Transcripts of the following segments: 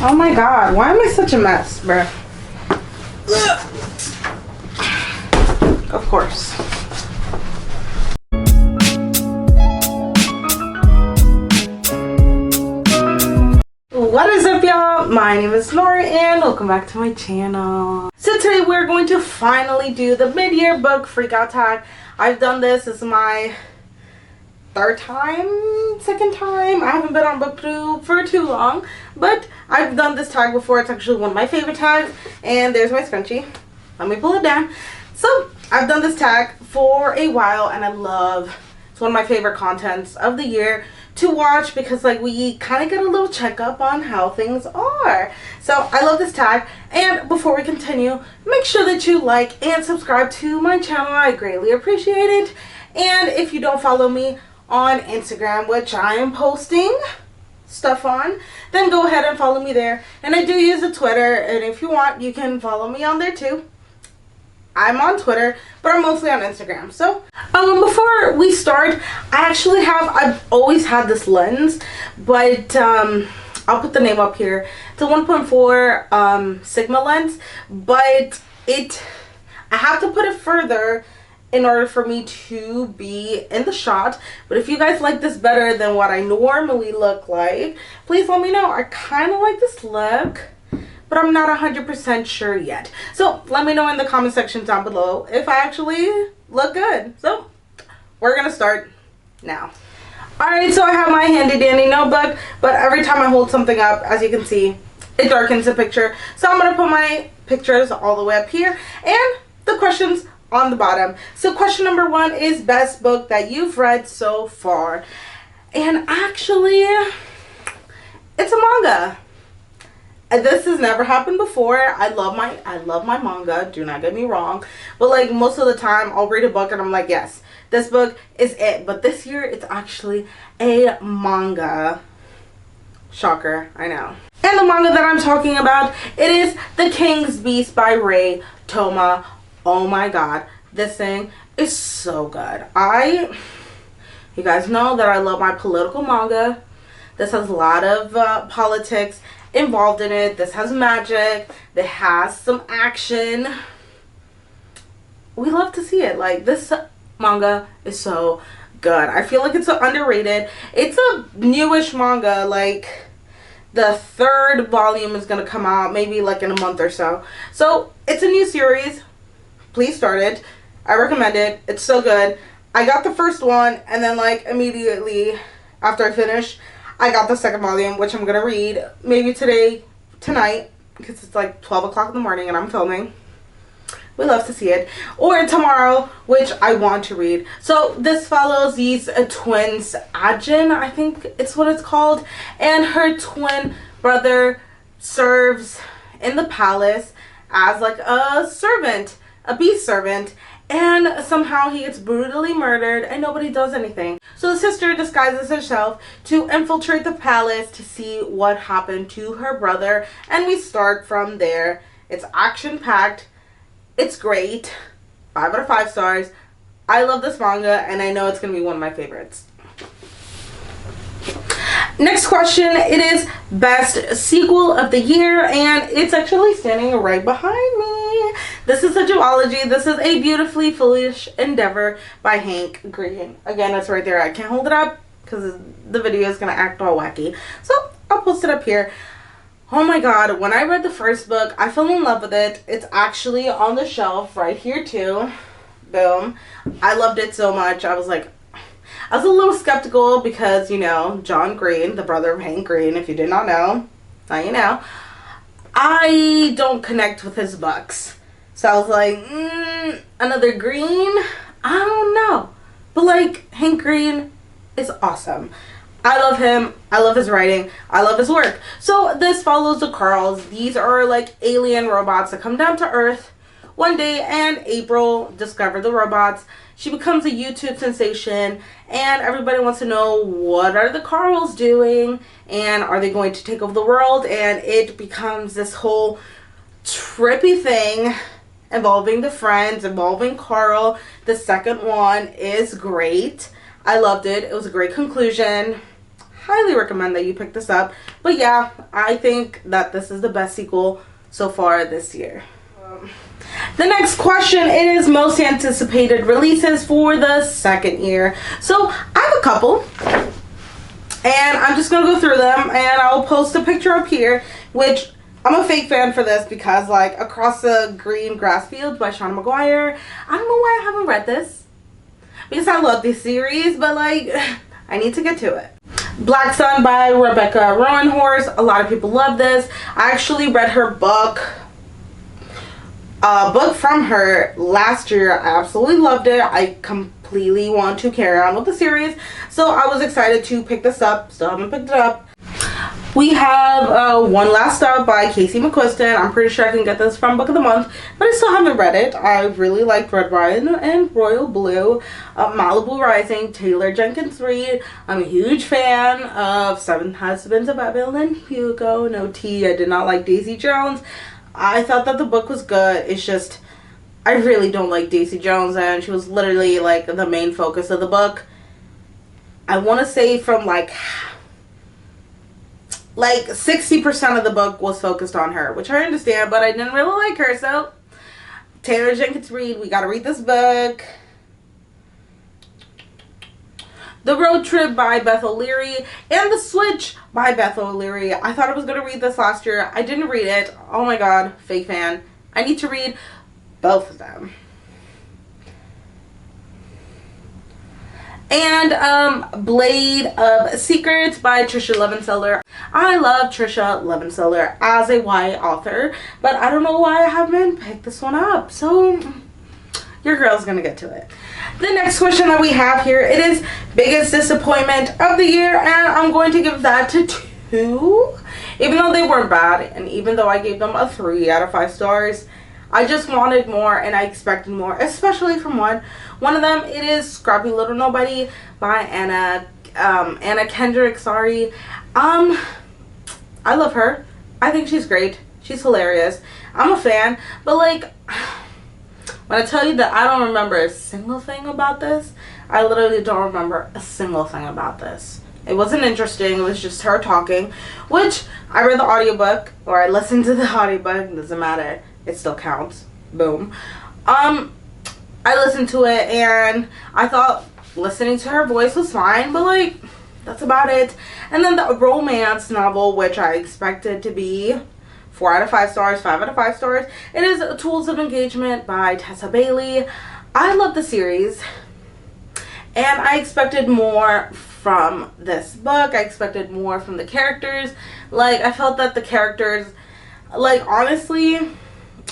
Oh my god, why am I such a mess, bruh? Of course. What is up, y'all? My name is Nora and welcome back to my channel. So today we're going to finally do the mid-year book freakout tag. I've done this. This is my second time. I haven't been on BookTube for too long, but I've done this tag before. It's actually one of my favorite tags. And there's my scrunchie. Let me pull it down. So I've done this tag for a while and it's one of my favorite contents of the year to watch, because like we kind of get a little checkup on how things are. So I love this tag. And before we continue, make sure that you like and subscribe to my channel. I greatly appreciate it. And if you don't follow me on Instagram, which I am posting stuff on, then go ahead and follow me there. And I do use a Twitter, and if you want, you can follow me on there too. I'm on Twitter, but I'm mostly on Instagram. So before we start, I've always had this lens, but I'll put the name up here. It's a 1.4 Sigma lens, but I have to put it further in order for me to be in the shot. But if you guys like this better than what I normally look like, please let me know. I kind of like this look, but I'm not 100% sure yet. So let me know in the comment section down below if I actually look good. So we're gonna start now. Alright, so I have my handy dandy notebook, but every time I hold something up, as you can see, it darkens the picture. So I'm gonna put my pictures all the way up here and the questions on the bottom. So question number 1 is best book that you've read so far. And actually, it's a manga. This has never happened before. I love my manga, do not get me wrong, but like most of the time I'll read a book and I'm like, yes, this book is it. But this year it's actually a manga. Shocker, I know. And the manga that I'm talking about, it is The King's Beast by Ray Toma. Oh my god, this thing is so good. You guys know that I love my political manga. This has a lot of politics involved in it. This has magic. It has some action. We love to see it. Like, this manga is so good. I feel like it's so underrated. It's a newish manga. Like, the 3rd volume is gonna come out maybe like in a month or so. So it's a new series. Please start it. I recommend it. It's so good. I got the first one, and then like immediately after I finish, I got the 2nd volume, which I'm gonna read maybe tonight, because it's like 12 o'clock in the morning and I'm filming. We love to see it. Or tomorrow, which I want to read. So this follows these twins, Ajin, I think it's what it's called, and her twin brother serves in the palace as like a servant, a beast servant, and somehow he gets brutally murdered and nobody does anything. So the sister disguises herself to infiltrate the palace to see what happened to her brother, and we start from there. It's action-packed. It's great. 5 out of 5 stars. I love this manga, and I know it's going to be one of my favorites. Next question, it is best sequel of the year, and it's actually standing right behind me. This is a duology. This is A Beautifully Foolish Endeavor by Hank Green. Again, it's right there. I can't hold it up because the video is going to act all wacky. So I'll post it up here. Oh my god, when I read the first book, I fell in love with it. It's actually on the shelf right here too. Boom. I loved it so much. I was a little skeptical because, you know, John Green, the brother of Hank Green, if you did not know, now you know. I don't connect with his books. So I was like, another Green? I don't know. But like, Hank Green is awesome. I love him. I love his writing. I love his work. So this follows the Carls. These are like alien robots that come down to Earth one day, and April discovered the robots. She becomes a YouTube sensation, and everybody wants to know, what are the Carls doing, and are they going to take over the world? And it becomes this whole trippy thing involving the friends, involving Carl. The second one is great. I loved it. It was a great conclusion. highly recommend that you pick this up. But yeah, I think that this is the best sequel so far this year. The next question, it is most anticipated releases for the second year. So I have a couple, and I'm just going to go through them, and I'll post a picture up here, which I'm a fake fan for this because, like, Across the Green Grass Fields by Sean McGuire. I don't know why I haven't read this, because I love this series, but, like, I need to get to it. Black Sun by Rebecca Roanhorse. A lot of people love this. I actually read her book from her last year. I absolutely loved it. I completely want to carry on with the series, so I was excited to pick this up. Still haven't picked it up. We have One Last Stop by Casey McQuiston. I'm pretty sure I can get this from Book of the Month, but I still haven't read it. I really liked Red Wine and Royal Blue. Malibu Rising, Taylor Jenkins Reid. I'm a huge fan of Seven Husbands of Evelyn Hugo. No tea. I did not like Daisy Jones. I thought that the book was good. It's just, I really don't like Daisy Jones, and she was literally like the main focus of the book. I want to say from like 60% of the book was focused on her, which I understand, but I didn't really like her. So Taylor Jenkins Reid, we gotta read this book. The Road Trip by Beth O'Leary and The Switch by Beth O'Leary. I thought I was gonna read this last year. I didn't read it. Oh my god, fake fan. I need to read both of them. And Blade of Secrets by Trisha Levenseller. I love Trisha Levenseller as a YA author, but I don't know why I haven't picked this one up. So your girl's gonna get to it. The next question that we have here, it is biggest disappointment of the year, and I'm going to give that to 2. Even though they weren't bad, and even though I gave them a 3 out of 5 stars, I just wanted more and I expected more, especially from one. One of them, it is Scrappy Little Nobody by Anna Kendrick, sorry. I love her. I think she's great. She's hilarious. I'm a fan, but like, when I tell you that I don't remember a single thing about this, I literally don't remember a single thing about this. It wasn't interesting. It was just her talking, which I read the audiobook, or I listened to the audiobook. It doesn't matter. It still counts. Boom. I listened to it and I thought listening to her voice was fine, but like, that's about it. And then the romance novel, which I expected to be 4 out of 5 stars, 5 out of 5 stars. It is Tools of Engagement by Tessa Bailey. I love the series, and I expected more from this book. I expected more from the characters. Like, I felt that the characters, like, honestly,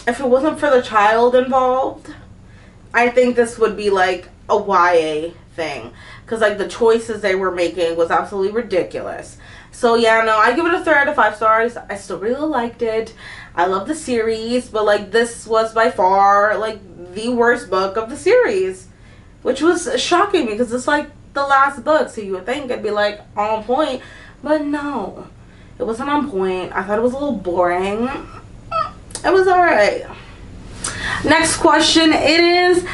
if it wasn't for the child involved, I think this would be like a YA thing, because like the choices they were making was absolutely ridiculous. So yeah, no, I give it a 3 out of 5 stars. I still really liked it. I love the series, but like this was by far like the worst book of the series, which was shocking because it's like the last book, so you would think it'd be like on point, but no, it wasn't on point. I thought it was a little boring. It was alright. Next question, it is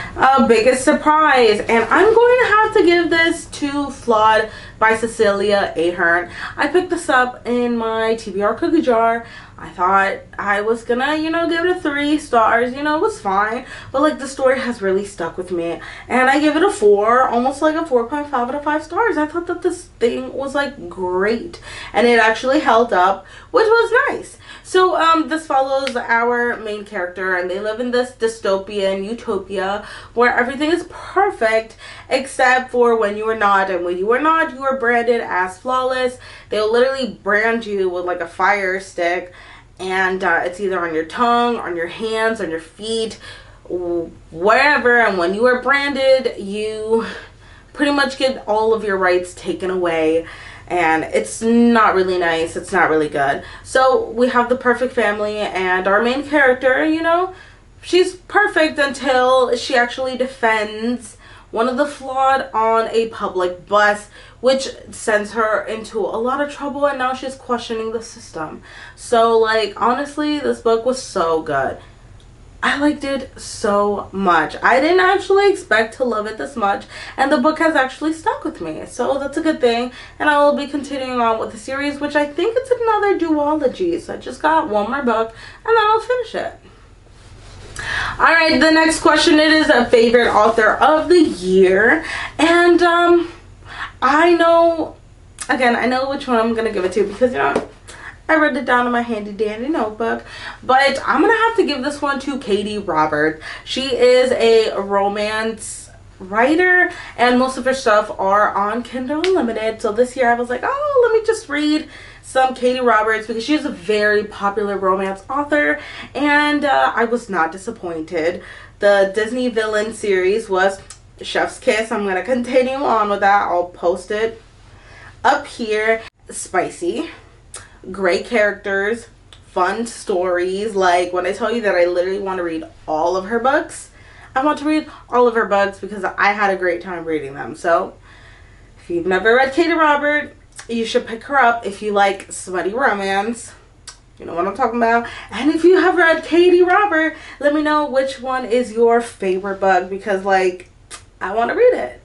biggest surprise, and I'm going to have to give this to Flawed by Cecilia Ahern. I picked this up in my TBR cookie jar. I thought I was gonna, give it a 3 stars. It was fine, but like the story has really stuck with me, and I give it a 4, almost like a 4.5 out of 5 stars. I thought that this thing was like great, and it actually held up, which was nice. So this follows our main character, and they live in this dystopian utopia where everything is perfect except for when you are not, and when you are not, you are branded as flawless. They'll literally brand you with like a fire stick, and it's either on your tongue, on your hands, on your feet, wherever, and when you are branded, you pretty much get all of your rights taken away. And it's not really nice. It's not really good. So we have the perfect family, and our main character, she's perfect until she actually defends one of the flawed on a public bus, which sends her into a lot of trouble, and now she's questioning the system. So like, honestly, this book was so good. I liked it so much. I didn't actually expect to love it this much, and the book has actually stuck with me, so that's a good thing. And I will be continuing on with the series, which I think it's another duology, so I just got one more book and then I'll finish it. Alright, the next question, it is a favorite author of the year, and I know which one I'm gonna give it to, because you know, I wrote it down in my handy dandy notebook, but I'm gonna have to give this one to Katie Roberts. She is a romance writer, and most of her stuff are on Kindle Unlimited. So this year I was like, oh, let me just read some Katie Roberts, because she's a very popular romance author, and I was not disappointed. The Disney Villain series was Chef's Kiss. I'm gonna continue on with that. I'll post it up here. Spicy. Great characters, fun stories. Like, when I tell you that I literally want to read all of her books, I want to read all of her books because I had a great time reading them. So if you've never read Katie Roberts, you should pick her up if you like smutty romance. You know what I'm talking about. And if you have read Katie Roberts, let me know which one is your favorite book, because like, I want to read it.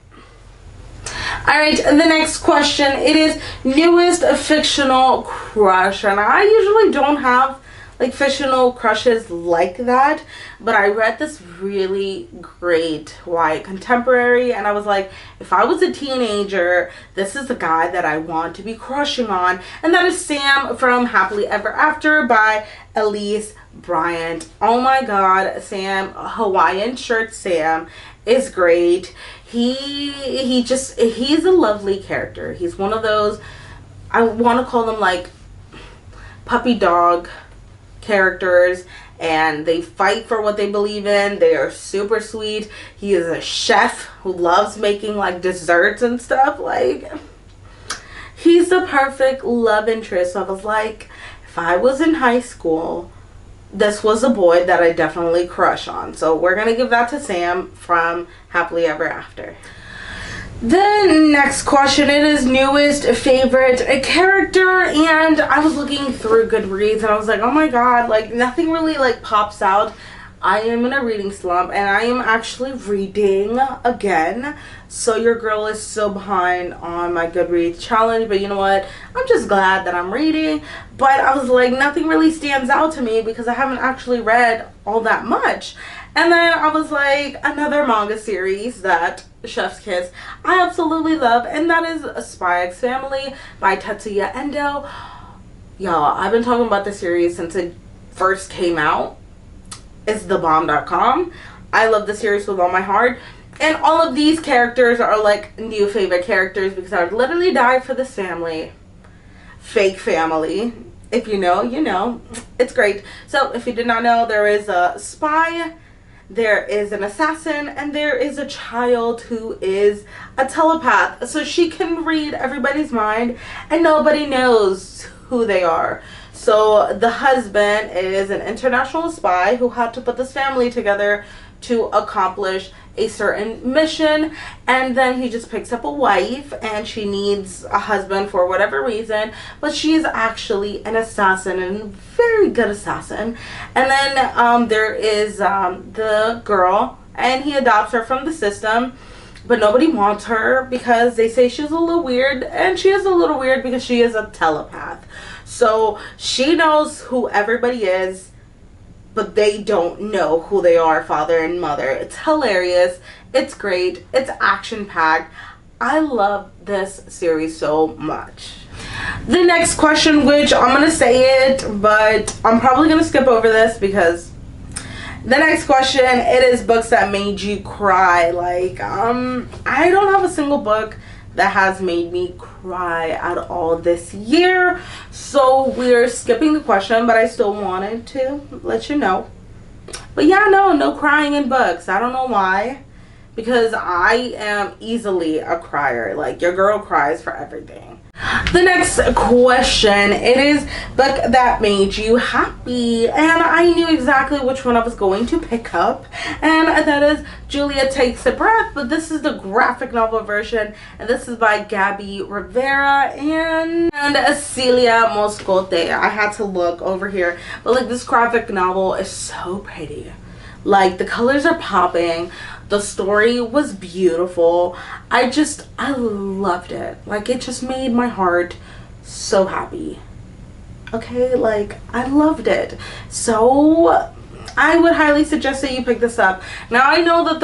Alright, the next question, it is newest fictional crush, and I usually don't have like fictional crushes like that, but I read this really great YA contemporary, and I was like, if I was a teenager, this is the guy that I want to be crushing on, and that is Sam from Happily Ever After by Elise Bryant. Oh my god, Sam, Hawaiian shirt Sam is great. He's a lovely character. He's one of those, I want to call them like puppy dog characters, and they fight for what they believe in. They are super sweet. He is a chef who loves making like desserts and stuff. Like, he's the perfect love interest. So I was like, if I was in high school, this was a boy that I definitely crush on. So we're gonna give that to Sam from Happily Ever After. The next question, it is newest favorite character, and I was looking through Goodreads and I was like, oh my god, like nothing really like pops out. I am in a reading slump, and I am actually reading again. So your girl is so behind on my Goodreads challenge, but you know what? I'm just glad that I'm reading. But I was like, nothing really stands out to me because I haven't actually read all that much. And then I was like, another manga series that Chef's Kiss I absolutely love, and that is Spy X Family by Tetsuya Endo. Y'all, I've been talking about this series since it first came out. It's thebomb.com. I love the series with all my heart, and all of these characters are like new favorite characters because I would literally die for this family. Fake family. If you know, you know. It's great. So if you did not know, there is a spy, there is an assassin, and there is a child who is a telepath. So she can read everybody's mind and nobody knows who they are. So the husband is an international spy who had to put this family together to accomplish a certain mission, and then he just picks up a wife, and she needs a husband for whatever reason, but she is actually an assassin, and a very good assassin. And then there is the girl, and he adopts her from the system, but nobody wants her because they say she's a little weird, and she is a little weird because she is a telepath. So she knows who everybody is, but they don't know who they are, father and mother. It's hilarious. It's great. It's action-packed. I love this series so much. The next question, which I'm going to say it, but I'm probably going to skip over this because the next question, it is books that made you cry. Like, I don't have a single book that has made me cry at all this year, so we're skipping the question, but I still wanted to let you know. But yeah, no crying in books. I don't know why, because I am easily a crier. Like, your girl cries for everything. The next question, it is book that made you happy, and I knew exactly which one I was going to pick up, and that is Julia Takes a Breath, but this is the graphic novel version, and this is by Gabby Rivera and Celia Moscote. I had to look over here, but like, this graphic novel is so pretty. Like, the colors are popping. The story was beautiful. I loved it. Like, it just made my heart so happy. Okay, like, I loved it. So I would highly suggest that you pick this up. Now, I know that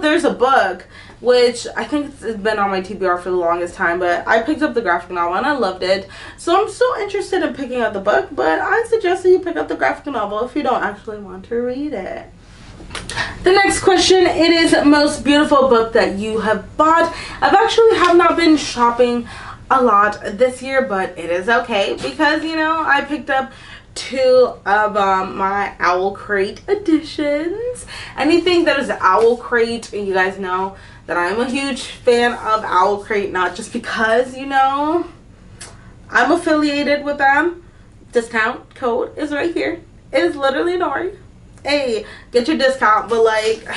there's a book, which I think it's been on my TBR for the longest time, but I picked up the graphic novel and I loved it. So I'm still interested in picking up the book, but I suggest that you pick up the graphic novel if you don't actually want to read it. The next question, it is most beautiful book that you have bought. I've actually have not been shopping a lot this year, but it is okay because, you know, I picked up 2 of my Owl Crate editions. Anything that is Owl Crate, you guys know that I'm a huge fan of Owl Crate, not just because, you know, I'm affiliated with them. Discount code is right here. It is literally Nori. Hey, get your discount. But like,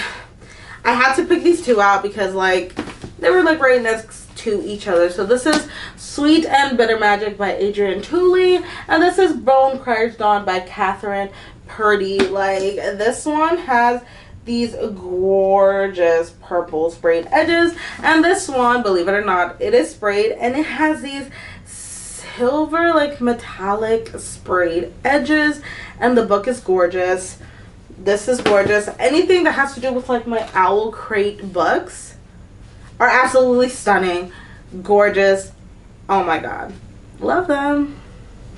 I had to pick these 2 out because like they were like right next to each other. So this is Sweet and Bitter Magic by Adrian Tooley, and this is Bone Cryers Dawn by Catherine Purdy. Like, this one has these gorgeous purple sprayed edges, and this one, believe it or not, it is sprayed and it has these silver like metallic sprayed edges, and the book is gorgeous. This is gorgeous. Anything that has to do with like my Owl Crate books are absolutely stunning, gorgeous. Oh my god, love them.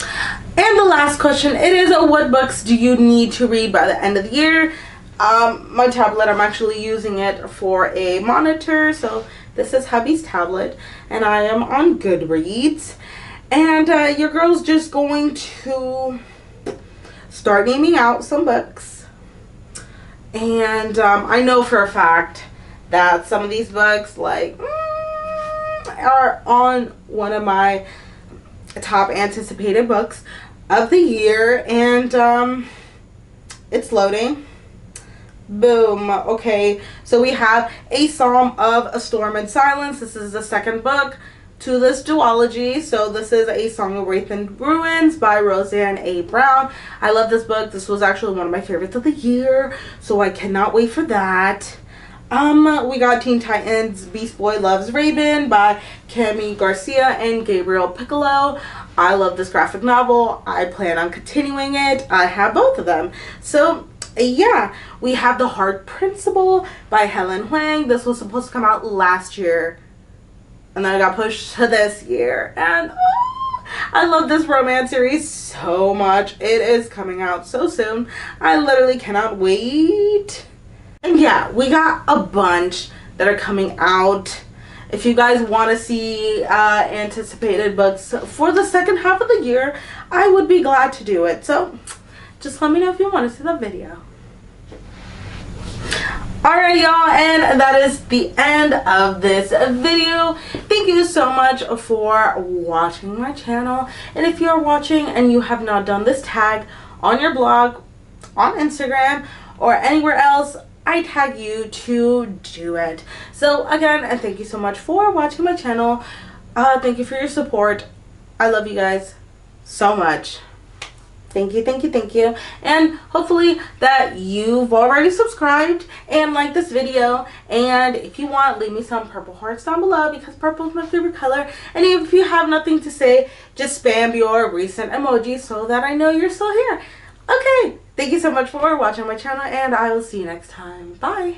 And the last question, it is what books do you need to read by the end of the year? My tablet, I'm actually using it for a monitor, so this is hubby's tablet, and I am on Goodreads. And your girl's just going to start naming out some books. And I know for a fact that some of these books like are on one of my top anticipated books of the year, and it's loading. Boom. Okay, so we have A Psalm of a Storm and Silence. This is the second book to this duology. So this is A Song of Wraith and Ruins by Roseanne A. Brown. I love this book. This was actually one of my favorites of the year, so I cannot wait for that. We got Teen Titans Beast Boy Loves Raven by Cami Garcia and Gabriel Piccolo. I love this graphic novel. I plan on continuing it. I have both of them. So yeah, we have The Heart Principle by Helen Huang. This was supposed to come out last year, and then it got pushed to this year. And I love this romance series so much. It is coming out so soon. I literally cannot wait. And yeah, we got a bunch that are coming out. If you guys want to see anticipated books for the second half of the year, I would be glad to do it. So just let me know if you want to see the video. Alright y'all, and that is the end of this video. Thank you so much for watching my channel. And if you're watching and you have not done this tag on your blog, on Instagram, or anywhere else, I tag you to do it. So again, and thank you so much for watching my channel. Thank you for your support. I love you guys so much. Thank you, thank you, thank you. And hopefully that you've already subscribed and liked this video. And if you want, leave me some purple hearts down below because purple is my favorite color. And if you have nothing to say, just spam your recent emoji so that I know you're still here. Okay, thank you so much for watching my channel, and I will see you next time. Bye.